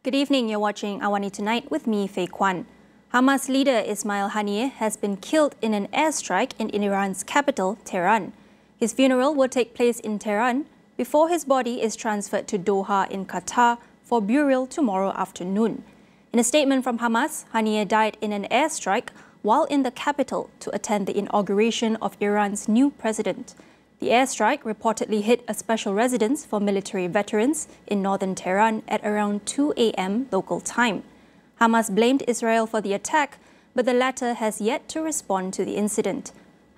Good evening, you're watching AWANI Tonight with me, Faye Kwan. Hamas leader Ismail Haniyeh has been killed in an airstrike in Iran's capital, Tehran. His funeral will take place in Tehran before his body is transferred to Doha in Qatar for burial tomorrow afternoon. In a statement from Hamas, Haniyeh died in an airstrike while in the capital to attend the inauguration of Iran's new president. The airstrike reportedly hit a special residence for military veterans in northern Tehran at around 2 a.m. local time. Hamas blamed Israel for the attack, but the latter has yet to respond to the incident.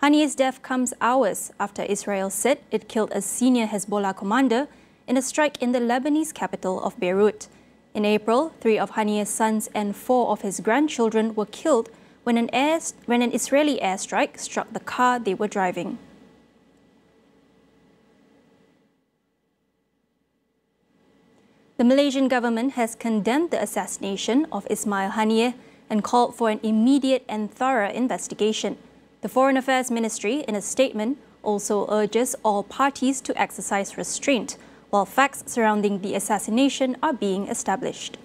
Haniyeh's death comes hours after Israel said it killed a senior Hezbollah commander in a strike in the Lebanese capital of Beirut. In April, 3 of Haniyeh's sons and 4 of his grandchildren were killed when an Israeli airstrike struck the car they were driving. The Malaysian government has condemned the assassination of Ismail Haniyeh and called for an immediate and thorough investigation. The Foreign Affairs Ministry, in a statement, also urges all parties to exercise restraint while facts surrounding the assassination are being established.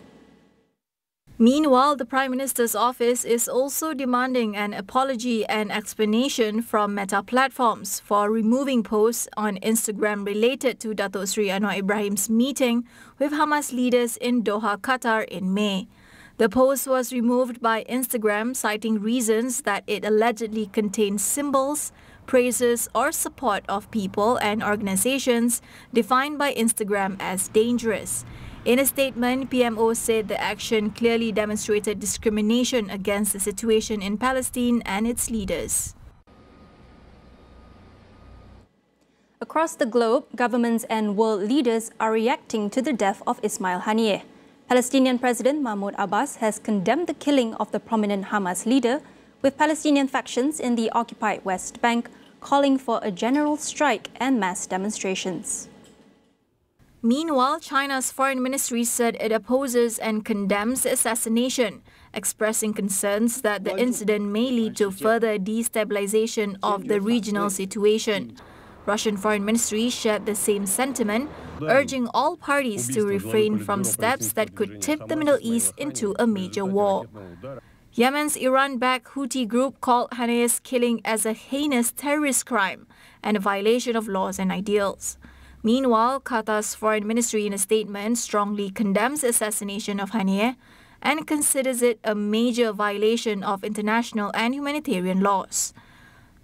Meanwhile, the Prime Minister's office is also demanding an apology and explanation from Meta platforms for removing posts on Instagram related to Datuk Seri Anwar Ibrahim's meeting with Hamas leaders in Doha, Qatar in May. The post was removed by Instagram, citing reasons that it allegedly contains symbols, praises or support of people and organizations defined by Instagram as dangerous. In a statement, PMO said the action clearly demonstrated discrimination against the situation in Palestine and its leaders. Across the globe, governments and world leaders are reacting to the death of Ismail Haniyeh. Palestinian President Mahmoud Abbas has condemned the killing of the prominent Hamas leader, with Palestinian factions in the occupied West Bank calling for a general strike and mass demonstrations. Meanwhile, China's foreign ministry said it opposes and condemns the assassination, expressing concerns that the incident may lead to further destabilization of the regional situation. Russian foreign ministry shared the same sentiment, urging all parties to refrain from steps that could tip the Middle East into a major war. Yemen's Iran-backed Houthi group called Haniyeh's killing as a heinous terrorist crime and a violation of laws and ideals. Meanwhile, Qatar's foreign ministry in a statement strongly condemns the assassination of Haniyeh and considers it a major violation of international and humanitarian laws.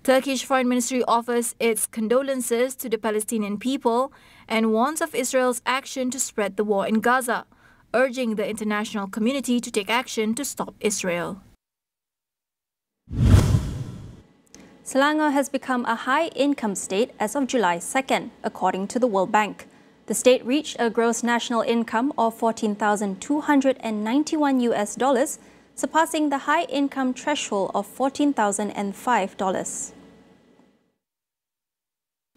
Turkish foreign ministry offers its condolences to the Palestinian people and warns of Israel's action to spread the war in Gaza, urging the international community to take action to stop Israel. Selangor has become a high-income state as of July 2nd, according to the World Bank. The state reached a gross national income of $14,291, surpassing the high-income threshold of $14,005.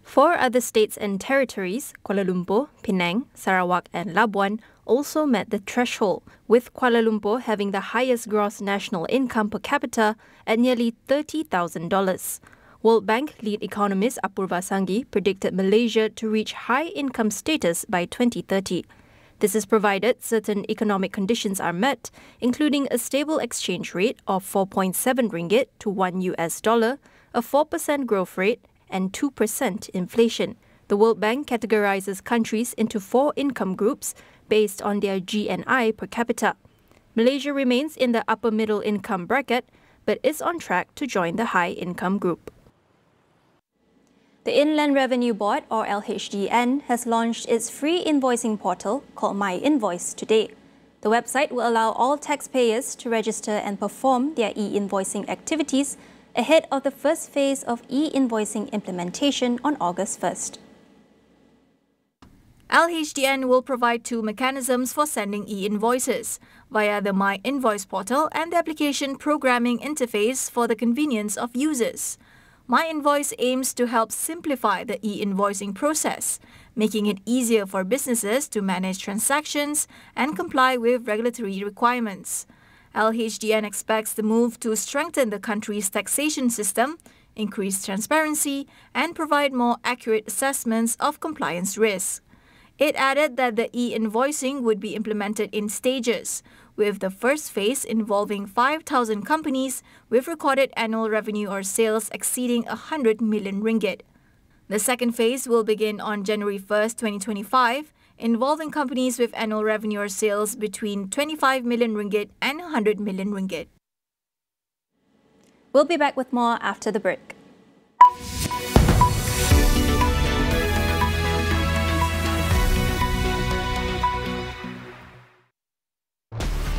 4 other states and territories, Kuala Lumpur, Penang, Sarawak and Labuan, also met the threshold, with Kuala Lumpur having the highest gross national income per capita at nearly $30,000. World Bank lead economist Apurva Sanghi predicted Malaysia to reach high-income status by 2030. This is provided certain economic conditions are met, including a stable exchange rate of 4.7 ringgit to $1, a 4% growth rate, and 2% inflation. The World Bank categorizes countries into 4 income groups based on their GNI per capita. Malaysia remains in the upper middle income bracket, but is on track to join the high income group. The Inland Revenue Board, or LHDN, has launched its free invoicing portal called EInvoicing today. The website will allow all taxpayers to register and perform their e-invoicing activities ahead of the first phase of e-invoicing implementation on August 1st. LHDN will provide 2 mechanisms for sending e-invoices via the MyInvoice portal and the application programming interface for the convenience of users. MyInvoice aims to help simplify the e-invoicing process, making it easier for businesses to manage transactions and comply with regulatory requirements. LHDN expects the move to strengthen the country's taxation system, increase transparency, and provide more accurate assessments of compliance risks. It added that the e-invoicing would be implemented in stages, with the first phase involving 5,000 companies with recorded annual revenue or sales exceeding 100 million ringgit. The second phase will begin on January 1st, 2025, involving companies with annual revenue or sales between 25 million ringgit and 100 million ringgit. We'll be back with more after the break.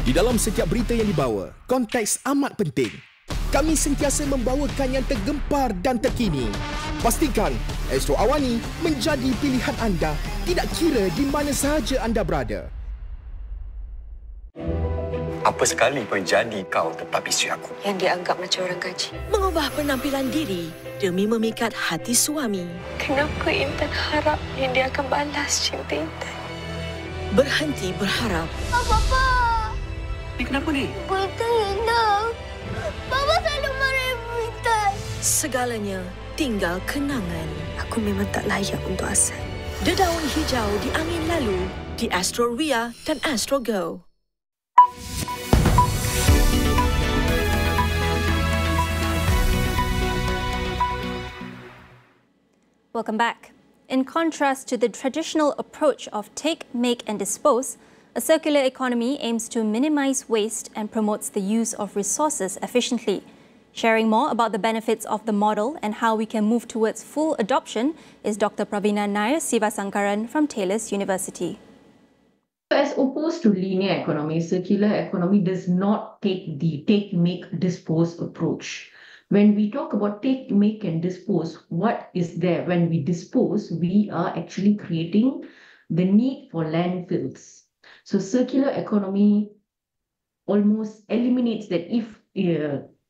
Di dalam setiap berita yang dibawa, konteks amat penting. Kami sentiasa membawakan yang tergempar dan terkini. Pastikan Astro AWANI menjadi pilihan anda, tidak kira di mana sahaja anda berada. Apa sekali pun jadi kau tetap isteri aku. Yang dianggap macam orang gaji. Mengubah penampilan diri demi memikat hati suami. Kenapa Intan harap yang dia akan balas cinta Intan? Berhenti berharap. Papa! Ni kenapa ni? Intan hilang. Papa selalu marah Intan. Segalanya tinggal kenangan. Aku memang tak layak untuk asal. Dedaun hijau di angin lalu di Astro Ria dan Astro Go. Welcome back. In contrast to the traditional approach of take, make and dispose, a circular economy aims to minimize waste and promotes the use of resources efficiently. Sharing more about the benefits of the model and how we can move towards full adoption is Dr. Pravina Nair Sivasangkaran from Taylor's University. As opposed to linear economy, circular economy does not take the take, make, dispose approach. When we talk about take, make and dispose, what is there? When we dispose, we are actually creating the need for landfills. So circular economy almost eliminates that.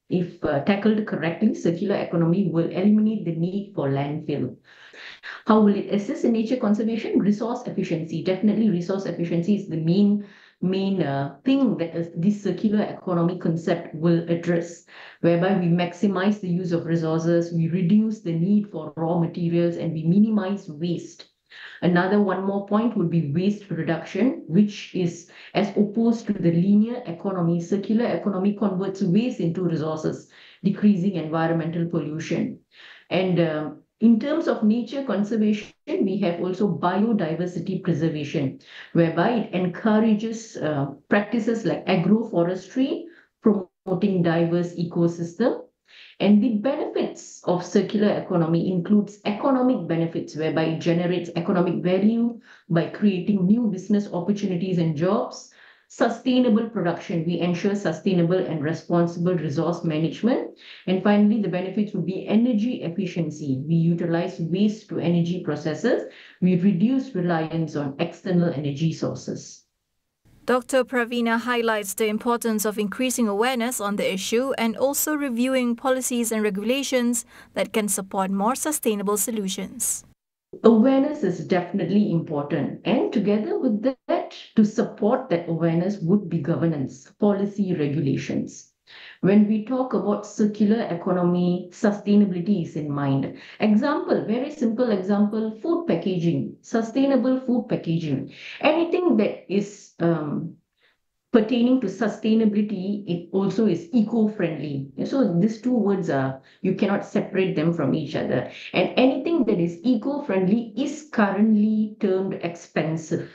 If tackled correctly, circular economy will eliminate the need for landfill. How will it assist in nature conservation? Resource efficiency. Definitely resource efficiency is the main thing that this circular economy concept will address, whereby we maximize the use of resources, we reduce the need for raw materials, and we minimize waste. Another one more point would be waste reduction, which is as opposed to the linear economy. Circular economy converts waste into resources, decreasing environmental pollution. And in terms of nature conservation, we have also biodiversity preservation, whereby it encourages practices like agroforestry, promoting diverse ecosystem. And the benefits of circular economy includes economic benefits, whereby it generates economic value by creating new business opportunities and jobs. Sustainable production, we ensure sustainable and responsible resource management. And finally, the benefits would be energy efficiency. We utilize waste to energy processes. We reduce reliance on external energy sources. Dr. Pravina highlights the importance of increasing awareness on the issue and also reviewing policies and regulations that can support more sustainable solutions. Awareness is definitely important, and together with that, to support that awareness would be governance, policy regulations. When we talk about circular economy, sustainability is in mind. Example, very simple example, food packaging, sustainable food packaging. Anything that is pertaining to sustainability, it also is eco-friendly. So these two words you cannot separate them from each other. And anything that is eco-friendly is currently termed expensive.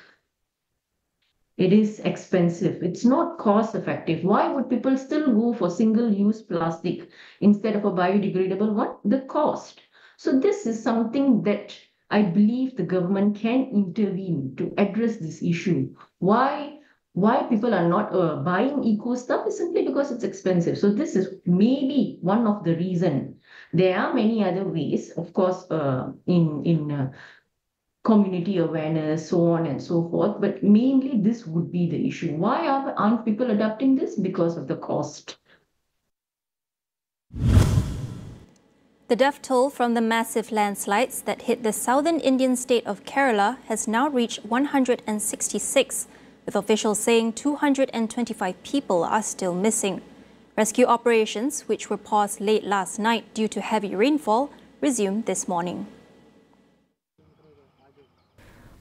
It is expensive. It's not cost-effective. Why would people still go for single-use plastic instead of a biodegradable one? The cost. So this is something that I believe the government can intervene to address this issue. Why people are not buying eco stuff is simply because it's expensive. So this is maybe one of the reasons. There are many other ways, of course, in community awareness, so on and so forth. But mainly this would be the issue. Why aren't people adopting this? Because of the cost. The death toll from the massive landslides that hit the southern Indian state of Kerala has now reached 166, with officials saying 225 people are still missing. Rescue operations, which were paused late last night due to heavy rainfall, resumed this morning.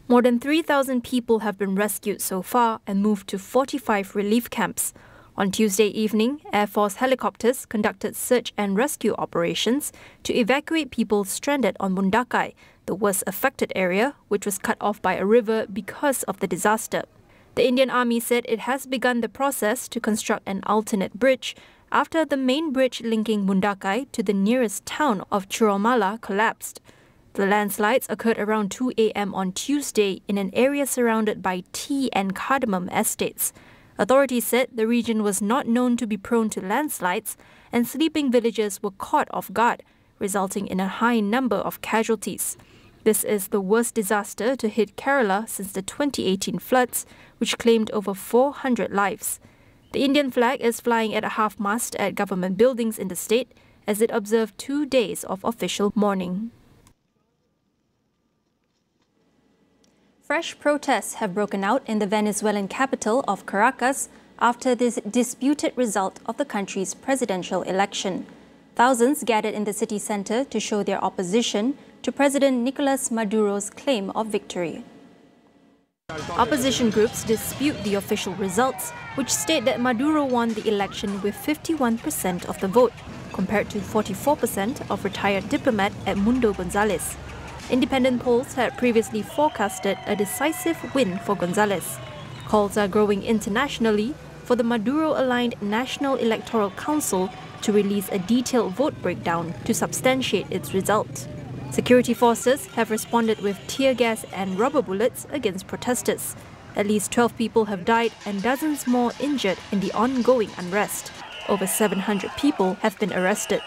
More than 3,000 people have been rescued so far and moved to 45 relief camps. On Tuesday evening, Air Force helicopters conducted search and rescue operations to evacuate people stranded on Mundakai, the worst affected area, which was cut off by a river because of the disaster. The Indian Army said it has begun the process to construct an alternate bridge after the main bridge linking Mundakai to the nearest town of Churomala collapsed. The landslides occurred around 2 a.m. on Tuesday in an area surrounded by tea and cardamom estates. Authorities said the region was not known to be prone to landslides and sleeping villagers were caught off guard, resulting in a high number of casualties. This is the worst disaster to hit Kerala since the 2018 floods, which claimed over 400 lives. The Indian flag is flying at a half-mast at government buildings in the state as it observed 2 days of official mourning. Fresh protests have broken out in the Venezuelan capital of Caracas after this disputed result of the country's presidential election. Thousands gathered in the city centre to show their opposition to President Nicolas Maduro's claim of victory. Opposition groups dispute the official results, which state that Maduro won the election with 51% of the vote, compared to 44% of retired diplomat Edmundo González. Independent polls had previously forecasted a decisive win for González. Calls are growing internationally for the Maduro-aligned National Electoral Council to release a detailed vote breakdown to substantiate its result. Security forces have responded with tear gas and rubber bullets against protesters. At least 12 people have died and dozens more injured in the ongoing unrest. Over 700 people have been arrested.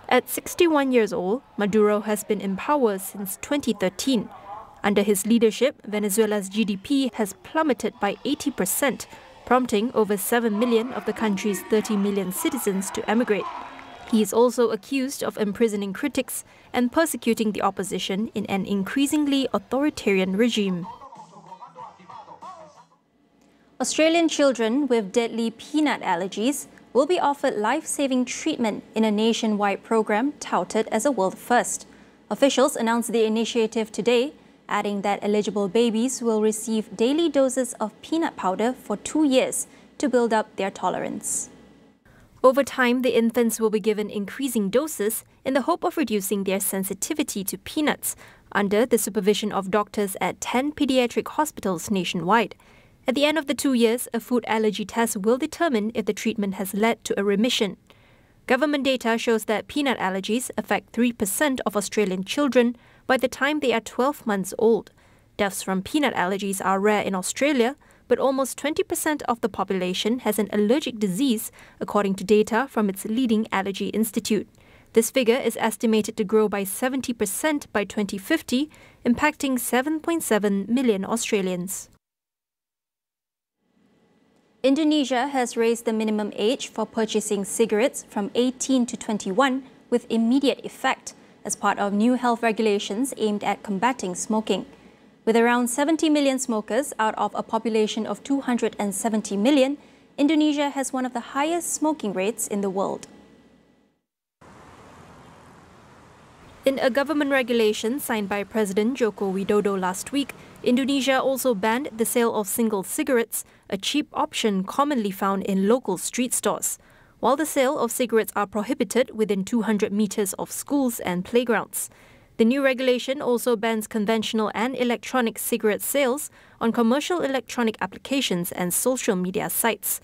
At 61 years old, Maduro has been in power since 2013. Under his leadership, Venezuela's GDP has plummeted by 80%, prompting over 7 million of the country's 30 million citizens to emigrate. He is also accused of imprisoning critics and persecuting the opposition in an increasingly authoritarian regime. Australian children with deadly peanut allergies will be offered life-saving treatment in a nationwide program touted as a world first. Officials announced the initiative today, adding that eligible babies will receive daily doses of peanut powder for 2 years to build up their tolerance. Over time, the infants will be given increasing doses in the hope of reducing their sensitivity to peanuts under the supervision of doctors at 10 pediatric hospitals nationwide. At the end of the 2 years, a food allergy test will determine if the treatment has led to a remission. Government data shows that peanut allergies affect 3% of Australian children by the time they are 12 months old. Deaths from peanut allergies are rare in Australia, but almost 20% of the population has an allergic disease, according to data from its leading allergy institute. This figure is estimated to grow by 70% by 2050, impacting 7.7 million Australians. Indonesia has raised the minimum age for purchasing cigarettes from 18 to 21 with immediate effect as part of new health regulations aimed at combating smoking. With around 70 million smokers out of a population of 270 million, Indonesia has one of the highest smoking rates in the world. In a government regulation signed by President Joko Widodo last week, Indonesia also banned the sale of single cigarettes, a cheap option commonly found in local street stores, while the sale of cigarettes are prohibited within 200 meters of schools and playgrounds. The new regulation also bans conventional and electronic cigarette sales on commercial electronic applications and social media sites.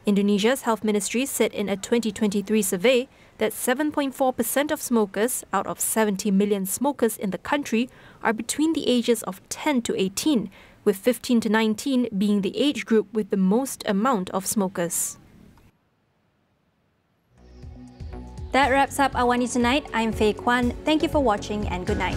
Indonesia's health ministry said in a 2023 survey that 7.4% of smokers out of 70 million smokers in the country are between the ages of 10 to 18, with 15 to 19 being the age group with the most amount of smokers. That wraps up AWANI Tonight. I'm Faye Kwan. Thank you for watching and good night.